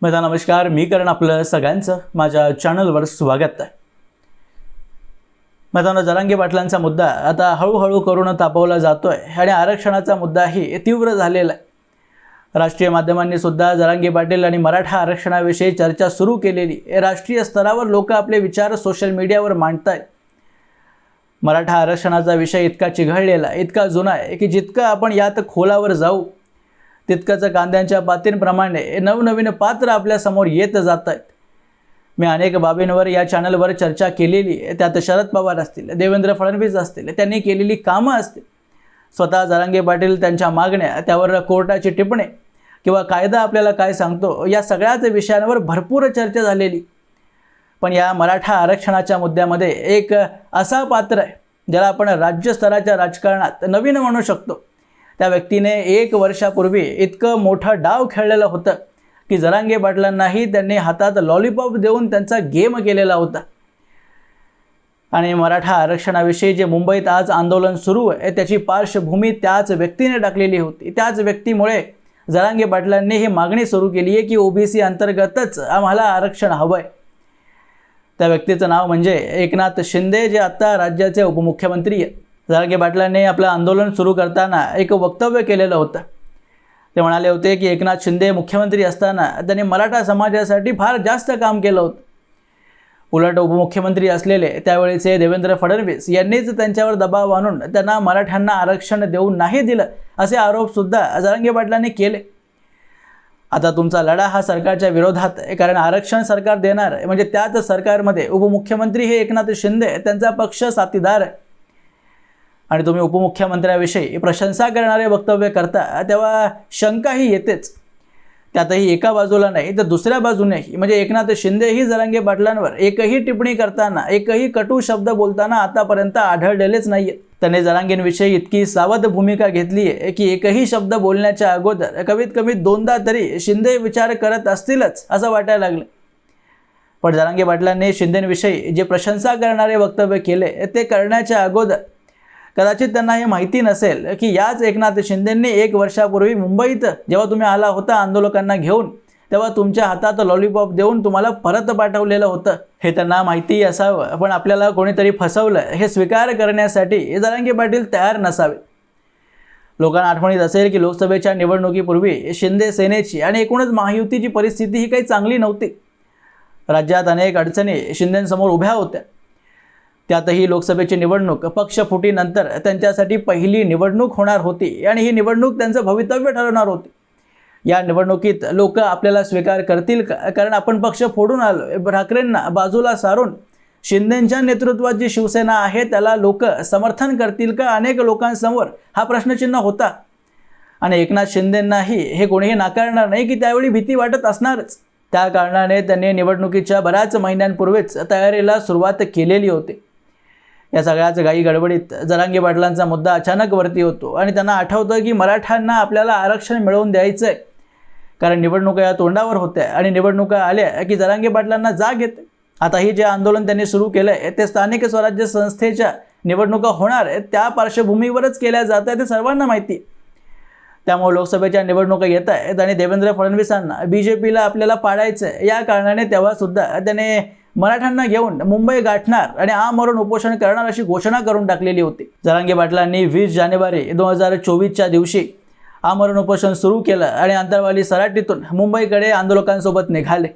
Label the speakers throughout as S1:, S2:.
S1: नमस्कार, मी करण आपलं सगळ्यांचं माझ्या चॅनलवर स्वागत आहे. मित्रांनो, जरांगे पाटलांचा मुद्दा आता हळूहळू करून तापवला जातोय आणि आरक्षणाचा मुद्दाही तीव्र झालेला आहे. राष्ट्रीय माध्यमांनी सुद्धा जरांगे पाटील आणि मराठा आरक्षणाविषयी चर्चा सुरू केलेली. राष्ट्रीय स्तरावर लोक आपले विचार सोशल मीडियावर मांडतायत. मराठा आरक्षणाचा विषय इतका चिघळलेला, इतका जुना आहे की जितकं आपण यात खोलावर जाऊ तितकंच कांद्यांच्या पातींप्रमाणे नवनवीन पात्र आपल्या समोर येत जात आहेत. मी अनेक बाबींवर या चॅनलवर चर्चा केलेली आहे. त्यात शरद पवार असतील, देवेंद्र फडणवीस असतील, त्यांनी केलेली कामं असतील, स्वतः जरांगे पाटील त्यांच्या मागण्या, त्यावर कोर्टाची टिप्पणी किंवा कायदा आपल्याला काय सांगतो, या सगळ्याच विषयांवर भरपूर चर्चा झालेली. पण या मराठा आरक्षणाच्या मुद्द्यामध्ये एक असा पात्र आहे ज्याला आपण राज्यस्तराच्या राजकारणात नवीन म्हणू शकतो. त्या व्यक्तीने 1 वर्षापूर्वी इतकं मोठं डाव खेळलेलं होतं की जरांगे पाटलांनाही त्यांनी हातात लॉलीपॉप देऊन त्यांचा गेम केलेला होता. आणि मराठा आरक्षणाविषयी जे मुंबईत आज आंदोलन सुरू आहे त्याची पार्श्वभूमी त्याच व्यक्तीने टाकलेली होती. त्याच व्यक्तीमुळे जरांगे पाटलांनी ही मागणी सुरू केली आहे की ओबीसी अंतर्गतच आम्हाला आरक्षण हवं आहे. त्या व्यक्तीचं नाव म्हणजे एकनाथ शिंदे, जे आता राज्याचे उपमुख्यमंत्री आहेत. जरांगे पाटलांनी आपलं आंदोलन सुरू करताना एक वक्तव्य केलेलं होतं. ते म्हणाले होते की एकनाथ शिंदे मुख्यमंत्री असताना त्यांनी मराठा समाजासाठी फार जास्त काम केलं होतं. उलट उपमुख्यमंत्री असलेले त्यावेळेचे देवेंद्र फडणवीस यांनीच त्यांच्यावर दबाव आणून त्यांना मराठ्यांना आरक्षण देऊ नाही दिलं, असे आरोपसुद्धा जरांगे पाटलांनी केले. आता तुमचा लढा हा सरकारच्या विरोधात आहे, कारण आरक्षण सरकार देणार आहे म्हणजे त्याच सरकारमध्ये उपमुख्यमंत्री हे एकनाथ शिंदे, त्यांचा पक्ष साथीदार आहे. आणि तुम्ही उपमुख्यमंत्र्याविषयी प्रशंसा करणारे वक्तव्य करता तेव्हा शंकाही येतेच. त्यातही एका बाजूला नाही तर दुसऱ्या बाजूनेही, म्हणजे एकनाथ शिंदेही जरांगे पाटलांवर एकही टिप्पणी करताना, एकही कटू शब्द बोलताना आतापर्यंत आढळलेलेच नाही आहेत. त्याने जरांगेंविषयी इतकी सावध भूमिका घेतली आहे की एकही शब्द बोलण्याच्या अगोदर कमीत कमी 2दा तरी शिंदे विचार करत असतीलच असं वाटायला लागलं. पण जरांगे पाटलांनी शिंदेंविषयी जे प्रशंसा करणारे वक्तव्य केले ते करण्याच्या अगोदर कदाचित त्यांना हे माहिती नसेल की याच एकनाथ शिंदेंनी 1 वर्षापूर्वी मुंबईत जेव्हा तुम्ही आला होता आंदोलकांना घेऊन, तेव्हा तुमच्या हातात लॉलीपॉप देऊन तुम्हाला परत पाठवलेलं होतं. हे त्यांना माहिती असावं, पण आपल्याला कोणीतरी फसवलं हे स्वीकार करण्यासाठी जरांगे पाटील तयार नसावे. लोकांना आठवणीत असेल की लोकसभेच्या निवडणुकीपूर्वी शिंदे सेनेची आणि एकूणच महायुतीची परिस्थिती ही काही चांगली नव्हती. राज्यात अनेक अडचणी शिंदेंसमोर उभ्या होत्या. त्यातही लोकसभेची निवडणूक पक्षफुटीनंतर त्यांच्यासाठी पहिली निवडणूक होणार होती आणि ही निवडणूक त्यांचं भवितव्य ठरवणार होती. या निवडणुकीत लोक आपल्याला स्वीकार करतील का? कारण आपण पक्ष फोडून आलो. ठाकरेंना बाजूला सारून शिंदेंच्या नेतृत्वात जी शिवसेना आहे त्याला लोक समर्थन करतील का? अनेक लोकांसमोर हा प्रश्नचिन्ह होता. आणि एकनाथ शिंदेंनाही हे कोणीही नाकारणार नाही की त्यावेळी भीती वाटत असणारच. त्या कारणाने त्यांनी निवडणुकीच्या बऱ्याच महिन्यांपूर्वीच तयारीला सुरुवात केलेली होती. या सगळ्याच घाई गडबडीत जरांगे पाटलांचा मुद्दा अचानक वरती होतो आणि त्यांना आठवतं की मराठ्यांना आपल्याला आरक्षण मिळवून द्यायचं आहे. कारण निवडणुका या तोंडावर होत्या आणि निवडणुका आल्या की जरांगे पाटलांना जाग येते. आता ही जे आंदोलन त्यांनी सुरू केलं आहे ते स्थानिक स्वराज्य संस्थेच्या निवडणुका होणार आहेत त्या पार्श्वभूमीवरच केल्या जात आहे, ते सर्वांना माहिती आहे. त्यामुळे लोकसभेच्या निवडणुका येत आहेत आणि देवेंद्र फडणवीसांना BJPला आपल्याला पाडायचं आहे. या कारणाने तेव्हासुद्धा त्याने मराठ्यांना घेऊन मुंबई गाठणार आणि आमरण उपोषण करणार अशी घोषणा करून टाकलेली होती. जरांगे पाटलांनी 20 जानेवारी 2024च्या दिवशी आमरण उपोषण सुरू केलं आणि अंतरवाली सराटीतून मुंबईकडे आंदोलकांसोबत निघाले.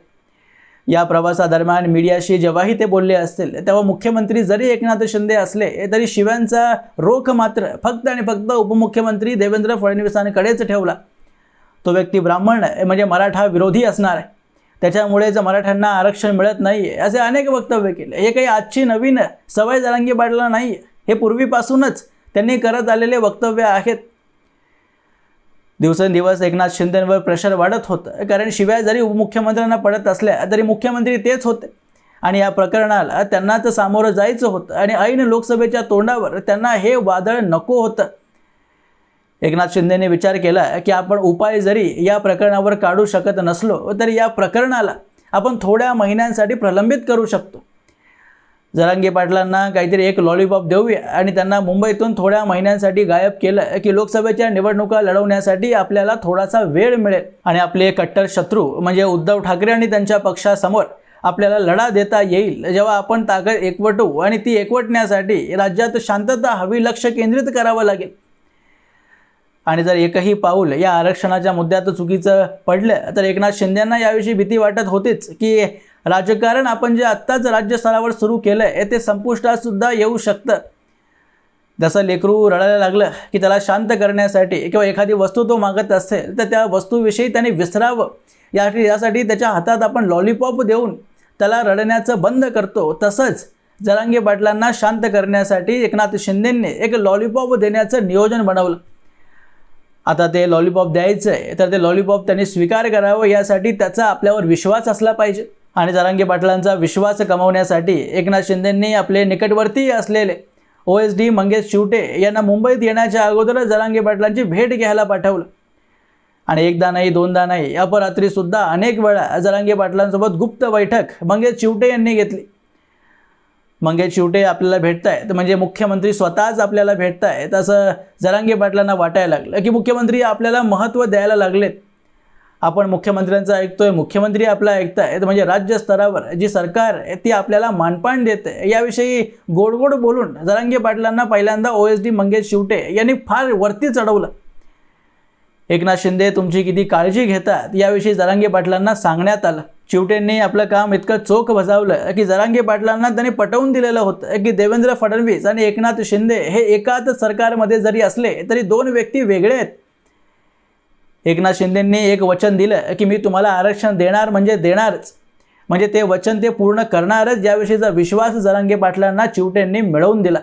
S1: या प्रवासादरम्यान मीडियाशी जेव्हाही ते बोलले असतील तेव्हा मुख्यमंत्री जरी एकनाथ शिंदे असले तरी शिव्यांचा रोख मात्र फक्त आणि फक्त उपमुख्यमंत्री देवेंद्र फडणवीसांकडेच ठेवला. तो व्यक्ती ब्राह्मण आहे म्हणजे मराठा विरोधी असणार आहे, त्याच्यामुळेच मराठ्यांना आरक्षण मिळत नाही असे अनेक वक्तव्य केले. हे काही आजची नवीन सवय जरांगे पाटलांना नाही, हे पूर्वीपासूनच त्यांनी करत आलेले वक्तव्य आहेत. दिवसेंदिवस एकनाथ शिंदेंवर प्रेशर वाढत होतं, कारण शिवाय जरी उपमुख्यमंत्र्यांना पडत असल्या तरी मुख्यमंत्री तेच होते आणि या प्रकरणाला त्यांनाच सामोरं जायचं होतं आणि ऐन लोकसभेच्या तोंडावर त्यांना हे वादळ नको होतं. एकनाथ शिंदेने विचार केला की आपण उपाय जरी या प्रकरणावर काढू शकत नसलो तरी या प्रकरणाला आपण थोड्या महिन्यांसाठी प्रलंबित करू शकतो. जरांगे पाटलांना काहीतरी एक लॉलीपॉप देऊया आणि त्यांना मुंबईतून थोड्या महिन्यांसाठी गायब केलं की लोकसभेच्या निवडणुका लढवण्यासाठी आपल्याला थोडासा वेळ मिळेल आणि आपले कट्टर शत्रू म्हणजे उद्धव ठाकरे आणि त्यांच्या पक्षासमोर आपल्याला लढा देता येईल जेव्हा आपण ताकद एकवटू आणि ती एकवटण्यासाठी राज्यात शांतता हवी, लक्ष केंद्रित करावं लागेल. आणि जर एकही पाऊल या आरक्षणाच्या मुद्द्यात चुकीचं पडलं तर एकनाथ शिंदेंना याविषयी भीती वाटत होतीच की राजकारण आपण जे आत्ताच राज्यस्तरावर सुरू केलं आहे ते संपुष्टात सुद्धा येऊ शकतं. जसं लेकरू रडायला लागलं की त्याला शांत करण्यासाठी किंवा एखादी वस्तू तो मागत असेल तर त्या वस्तूविषयी त्याने विसरावं यासाठी त्याच्या हातात आपण लॉलीपॉप देऊन त्याला रडण्याचं बंद करतो, तसंच जरांगे पाटलांना शांत करण्यासाठी एकनाथ शिंदेंनी एक लॉलीपॉप देण्याचं नियोजन बनवलं. आता ते लॉलीपॉप द्यायचं आहे तर ते लॉलीपॉप त्यांनी स्वीकार करावं यासाठी त्याचा आपल्यावर विश्वास असला पाहिजे. आणि जरांगे पाटलांचा विश्वास कमवण्यासाठी एकनाथ शिंदेंनी आपले निकटवर्ती असलेले OSD मंगेश चिवटे यांना मुंबईत येण्याच्या अगोदर जरांगे पाटलांची भेट घ्यायला पाठवलं. आणि एकदा नाही दोनदा नाही अपरात्रीसुद्धा अनेक वेळा जरांगे पाटलांसोबत गुप्त बैठक मंगेश चिवटे यांनी घेतली. मंगेश चिवटे आपल्याला भेटतायत म्हणजे मुख्यमंत्री स्वतःच आपल्याला भेटतायत असं जरांगे पाटलांना वाटायला लागलं की मुख्यमंत्री आपल्याला महत्त्व द्यायला लागलेत. आपण मुख्यमंत्र्यांचं ऐकतोय, मुख्यमंत्री आपला ऐकतायत म्हणजे राज्य स्तरावर जी सरकार आहे ती आपल्याला मानपान देते याविषयी गोड गोड बोलून जरांगे पाटलांना पहिल्यांदा OSD मंगेश चिवटे यांनी फार वरती चढवलं. एकनाथ शिंदे तुमची किती काळजी घेतात याविषयी जरांगे पाटलांना सांगण्यात आलं. चिवटेंनी आपलं काम इतकं चोख बजावलं की जरांगे पाटलांना त्यांनी पटवून दिलेलं होतं की देवेंद्र फडणवीस आणि एकनाथ शिंदे हे एकाच सरकारमध्ये जरी असले तरी दोन व्यक्ती वेगळे आहेत. एकनाथ शिंदेंनी एक वचन दिलं की मी तुम्हाला आरक्षण देणार म्हणजे देणारच, म्हणजे ते वचन ते पूर्ण करणारच याविषयीचा विश्वास जरांगे पाटलांना चिवटेंनी मिळवून दिला.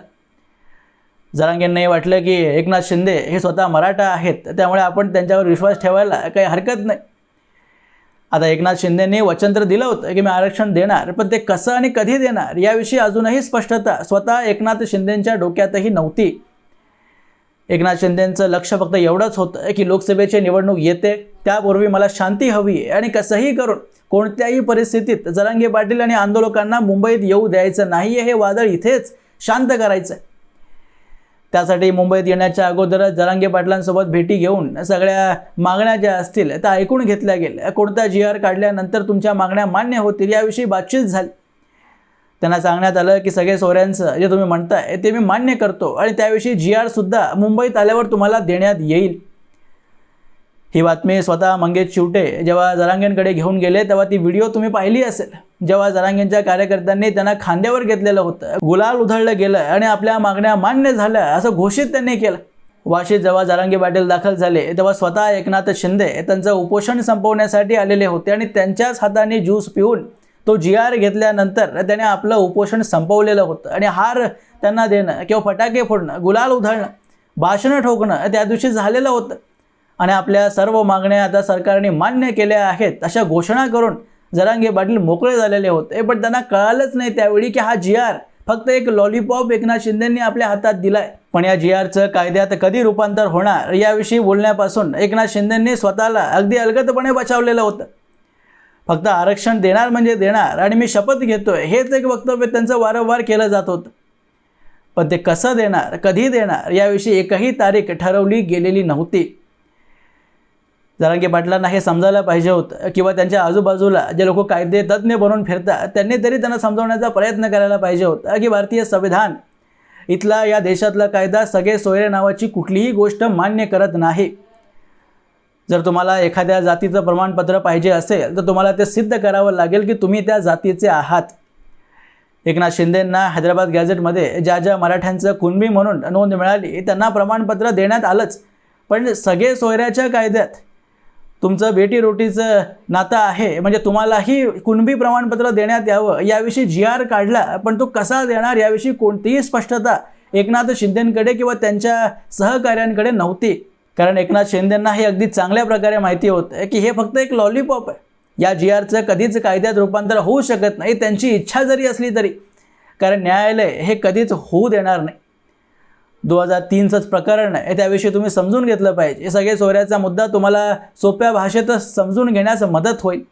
S1: जरांगेंनाही वाटलं की एकनाथ शिंदे हे स्वतः मराठा आहेत त्यामुळे आपण त्यांच्यावर विश्वास ठेवायला काही हरकत नाही. आता एकनाथ शिंदेंनी वचन तर दिलं होतं की मी आरक्षण देणार, पण ते कसं आणि कधी देणार याविषयी अजूनही स्पष्टता स्वतः एकनाथ शिंदेंच्या डोक्यातही नव्हती. एकनाथ शिंदेंचं लक्ष फक्त एवढंच होतं की लोकसभेची निवडणूक येते त्यापूर्वी मला शांती हवी आहे आणि कसंही करून कोणत्याही परिस्थितीत जरांगे पाटील आणि आंदोलकांना मुंबईत येऊ द्यायचं नाही, हे वादळ इथेच शांत करायचं. त्यासाठी मुंबईत येण्याच्या अगोदरच जरांगे पाटलांसोबत भेटी घेऊन सगळ्या मागण्या ज्या असतील त्या ऐकून घेतल्या गेल्या. कोणता GR काढल्यानंतर तुमच्या मागण्या मान्य होतील याविषयी बातचीत झाली. त्यांना सांगण्यात आलं की सगळे सोयऱ्यांचं जे तुम्ही म्हणताय ते मी मान्य करतो आणि त्याविषयी GR सुद्धा मुंबईत आल्यावर तुम्हाला देण्यात येईल. ही बातमी स्वतः मंगेश चिवटे जेव्हा जरांगेंकडे घेऊन गेले तेव्हा ती व्हिडिओ तुम्ही पाहिली असेल, जेव्हा जरांगेंच्या कार्यकर्त्यांनी त्यांना खांद्यावर घेतलेलं होतं, गुलाल उधळलं गेलं आणि आपल्या मागण्या मान्य झाल्या असं घोषित त्यांनी केलं. वाशीत जेव्हा जरांगे पाटील दाखल झाले तेव्हा स्वतः एकनाथ शिंदे त्यांचं उपोषण संपवण्यासाठी आलेले होते आणि त्यांच्याच हाताने ज्यूस पिऊन तो GR घेतल्यानंतर त्याने आपलं उपोषण संपवलेलं होतं. आणि हार त्यांना देणं किंवा फटाके फोडणं, गुलाल उधळणं, भाषणं ठोकणं त्या दिवशी झालेलं होतं. आणि आपल्या सर्व मागण्या आता सरकारने मान्य केल्या आहेत अशा घोषणा करून जरांगे पाटील मोकळे झालेले होते. पण त्यांना कळालंच नाही त्यावेळी की हा GR फक्त एक लॉलीपॉप एकनाथ शिंदेंनी आपल्या हातात दिलाय. पण या GRचं कायद्यात कधी रूपांतर होणार याविषयी बोलण्यापासून एकनाथ शिंदेंनी स्वतःला अगदी अलगदपणे बचावलेलं होतं. फक्त आरक्षण देणार म्हणजे देणार आणि मी शपथ घेतोय हेच एक वक्तव्य त्यांचं वारंवार केलं जात होतं. पण ते कसं देणार, कधी देणार याविषयी एकही तारीख ठरवली गेलेली नव्हती. जरांगे पाटलांना हे समजायला पाहिजे होतं किंवा त्यांच्या आजूबाजूला जे लोक कायदे तज्ज्ञ बनून फिरतात त्यांनी तरी त्यांना समजावण्याचा प्रयत्न करायला पाहिजे होता की भारतीय संविधान इथला या देशातला कायदा सगळे सोयरे नावाची कुठलीही गोष्ट मान्य करत नाही. जर तुम्हाला एखाद्या जातीचं प्रमाणपत्र पाहिजे असेल तर तुम्हाला ते सिद्ध करावं लागेल की तुम्ही त्या जातीचे आहात. एकनाथ शिंदेंना हैदराबाद गॅझेटमध्ये ज्या ज्या मराठ्यांचं कुणबी म्हणून नोंद मिळाली त्यांना प्रमाणपत्र देण्यात आलंच, पण सगळे सोयऱ्याच्या कायद्यात तुमचं बेटी रोटीचं नातं आहे म्हणजे तुम्हालाही कुणबी प्रमाणपत्र देण्यात यावं याविषयी GR काढला, पण तो कसा देणार याविषयी कोणतीही स्पष्टता एकनाथ शिंदेंकडे किंवा त्यांच्या सहकाऱ्यांकडे नव्हती. कारण एकनाथ शिंदेंना हे अगदी चांगल्या प्रकारे माहिती होतं की हे फक्त एक लॉलीपॉप आहे, या GRचं कधीच कायद्यात रूपांतर होऊ शकत नाही त्यांची इच्छा जरी असली तरी, कारण न्यायालय हे कधीच होऊ देणार नाही. 2003च प्रकरण आहे त्याविषयी तुम्ही समजून घेतलं पाहिजे. हे सगळे सोयऱ्याचा मुद्दा तुम्हाला सोप्या भाषेतच समजून घेण्यास मदत होईल.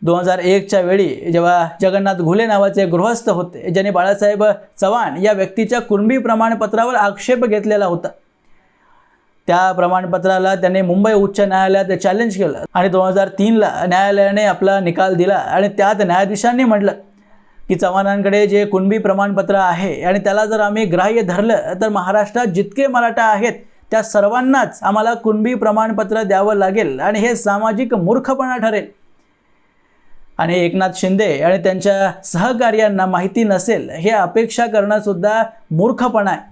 S1: 2001च्या वेळी जेव्हा जगन्नाथ घुले नावाचे गृहस्थ होते, ज्यांनी बाळासाहेब चव्हाण या व्यक्तीच्या कुणबी प्रमाणपत्रावर आक्षेप घेतलेला होता, त्या प्रमाणपत्राला त्यांनी मुंबई उच्च न्यायालयात चॅलेंज केलं आणि 2003ला न्यायालयाने आपला निकाल दिला आणि त्यात न्यायाधीशांनी म्हटलं की चव्हाणांकडे जे कुणबी प्रमाणपत्र आहे आणि त्याला जर आम्ही ग्राह्य धरलं तर महाराष्ट्रात जितके मराठा आहेत त्या सर्वांनाच आम्हाला कुणबी प्रमाणपत्र द्यावं लागेल आणि हे सामाजिक मूर्खपणा ठरेल. आणि एकनाथ शिंदे आणि त्यांच्या सहकार्यांना माहिती नसेल हे अपेक्षा करणं सुद्धा मूर्खपणा आहे.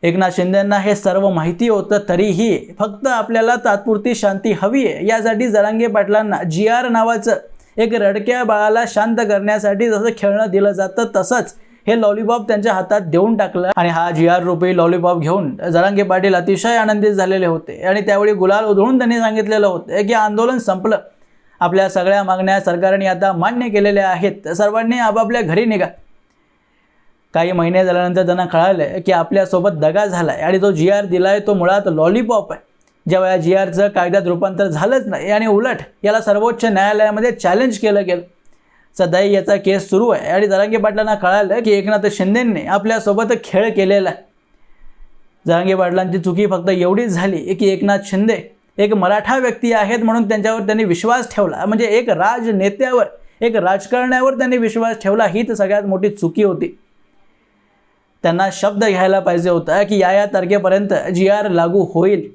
S1: एकनाथ शिंदेंना हे सर्व माहिती होतं, तरीही फक्त आपल्याला तात्पुरती शांती हवी आहे यासाठी जरांगे पाटलांना GR नावाचं एक रडक्या बाळाला शांत करण्यासाठी जसं खेळणं दिलं जातं तसंच हे लॉलीपॉप त्यांच्या हातात देऊन टाकलं आणि हा GR रूपी लॉलीपॉप घेऊन जरांगे पाटील अतिशय आनंदित झालेले होते आणि त्यावेळी गुलाल उधळून त्यांनी सांगितलेलं होतं की आंदोलन संपलं, आपल्या सगळ्या मागण्या सरकारने आता मान्य केलेल्या आहेत, सर्वांनी आपापल्या घरी निघा. काही महिने झाल्यानंतर त्यांना कळालं की आपल्यासोबत दगा झाला आहे आणि तो GR दिलाय तो मुळात लॉलीपॉप आहे. जेव्हा या GRचं कायद्यात रूपांतर झालंच नाही आणि उलट याला सर्वोच्च न्यायालयामध्ये चॅलेंज केलं गेलं. सध्याही याचा केस सुरू आहे आणि जरांगे पाटलांना कळालं की एकनाथ शिंदेंनी आपल्यासोबत खेळ केलेला आहे. जरांगे पाटलांची चुकी फक्त एवढीच झाली की एकनाथ शिंदे एक मराठा व्यक्ती आहेत म्हणून त्यांच्यावर त्यांनी विश्वास ठेवला, म्हणजे एक राजनेत्यावर, एक राजकारण्यावर त्यांनी विश्वास ठेवला, हीच सगळ्यात मोठी चुकी होती. त्यांना शब्द घ्यायला पाहिजे होता की या तारखेपर्यंत GR लागू होईल.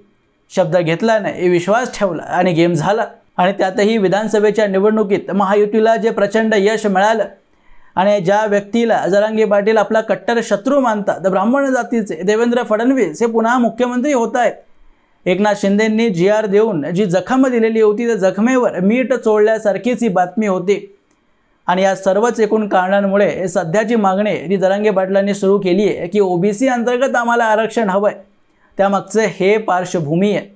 S1: शब्द घेतला नाही, विश्वास ठेवला आणि गेम झाला. आणि त्यातही विधानसभेच्या निवडणुकीत महायुतीला जे प्रचंड यश मिळालं आणि ज्या व्यक्तीला जरांगे पाटील आपला कट्टर शत्रू मानतात, ब्राह्मण जातीचे देवेंद्र फडणवीस हे पुन्हा मुख्यमंत्री होत आहेत. एकनाथ शिंदेंनी GR देऊन जी जखम दिलेली होती त्या जखमेवर मीठ चोळल्यासारखीच ही बातमी होती. आणि या सर्वच एकूण कारणांमुळे सध्याची मागणी जी जरांगे पाटलांनी सुरू केली आहे की OBC अंतर्गत आम्हाला आरक्षण हवं आहे, त्यामागचे हे पार्श्वभूमी आहे.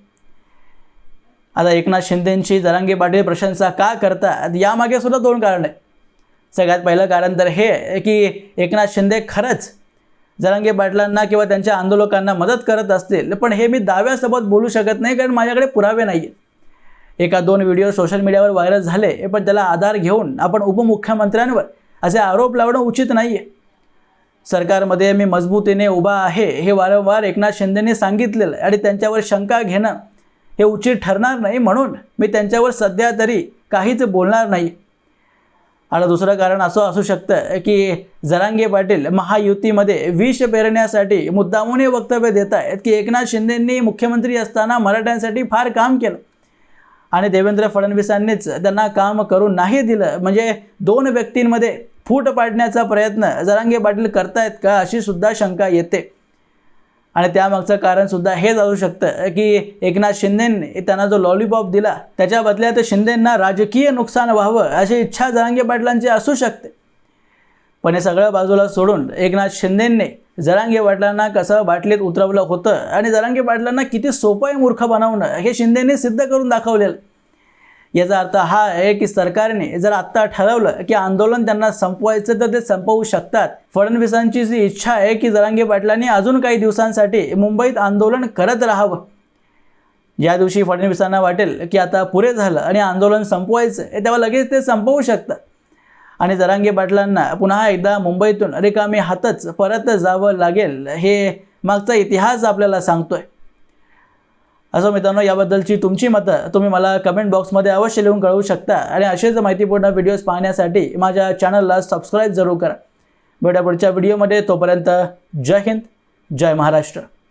S1: आता एकनाथ शिंदेंची जरांगे पाटील प्रशंसा का करतात यामागे सुद्धा दोन कारण आहेत. सगळ्यात पहिलं कारण तर हे आहे की एकनाथ शिंदे खरंच जरांगे पाटलांना किंवा त्यांच्या आंदोलकांना मदत करत असतील, पण हे मी दाव्यासोबत बोलू शकत नाही कारण माझ्याकडे पुरावे नाही आहेत. 1-2 व्हिडिओ सोशल मीडियावर व्हायरल झाले, पण त्याला आधार घेऊन आपण उपमुख्यमंत्र्यांवर असे आरोप लावणं उचित नाही आहे. सरकारमध्ये मी मजबूतीने उभा आहे हे वारंवार एकनाथ शिंदेंनी सांगितलेलं आहे आणि त्यांच्यावर शंका घेणं हे उचित ठरणार नाही, म्हणून मी त्यांच्यावर सध्या तरी काहीच बोलणार नाही. आणि दुसरं कारण असं असू शकतं की जरांगे पाटील महायुतीमध्ये विष पेरण्यासाठी मुद्दामून वक्तव्य देत आहेत की एकनाथ शिंदेंनी मुख्यमंत्री असताना मराठ्यांसाठी फार काम केलं आणि देवेंद्र फडणवीसांनीच त्यांना काम करून नाही दिलं, म्हणजे दोन व्यक्तींमध्ये फूट पाडण्याचा प्रयत्न जरांगे पाटील करतायत का अशी सुद्धा शंका येते. आणि त्यामागचं कारण सुद्धा हेच असू शकतं की एकनाथ शिंदेंनी त्यांना जो लॉलीपॉप दिला त्याच्या बदल्यात शिंदेंना राजकीय नुकसान व्हावं अशी इच्छा जरांगे पाटलांची असू शकते. पण हे सगळं बाजूला सोडून एकनाथ शिंदेंनी जरांगे पाटलांना कसं बाटलीत उतरवलं होतं आणि जरांगे पाटलांना किती सोपं आहे मूर्ख बनवणं हे शिंदेंनी सिद्ध करून दाखवलेलं. याचा अर्थ हा आहे की सरकारने जर आत्ता ठरवलं की आंदोलन त्यांना संपवायचं तर ते संपवू शकतात. फडणवीसांची जी इच्छा आहे की जरांगे पाटलांनी अजून काही दिवसांसाठी मुंबईत आंदोलन करत राहावं, ज्या दिवशी फडणवीसांना वाटेल की आता पुरे झालं आणि आंदोलन संपवायचं तेव्हा लगेच ते संपवू शकतात आणि जरांगे पाटलांना पुन्हा एकदा मुंबईतून रिकामी हातच परत जावं लागेल हे मागचा इतिहास आपल्याला सांगतोय. असं मित्रांनो, याबद्दलची तुमची मतं तुम्ही मला कमेंट बॉक्समध्ये अवश्य लिहून कळवू शकता आणि असेच माहितीपूर्ण व्हिडिओज पाहण्यासाठी माझ्या चॅनलला सबस्क्राईब जरूर करा. भेटूया पुढच्या व्हिडिओमध्ये, तोपर्यंत जय हिंद, जय महाराष्ट्र.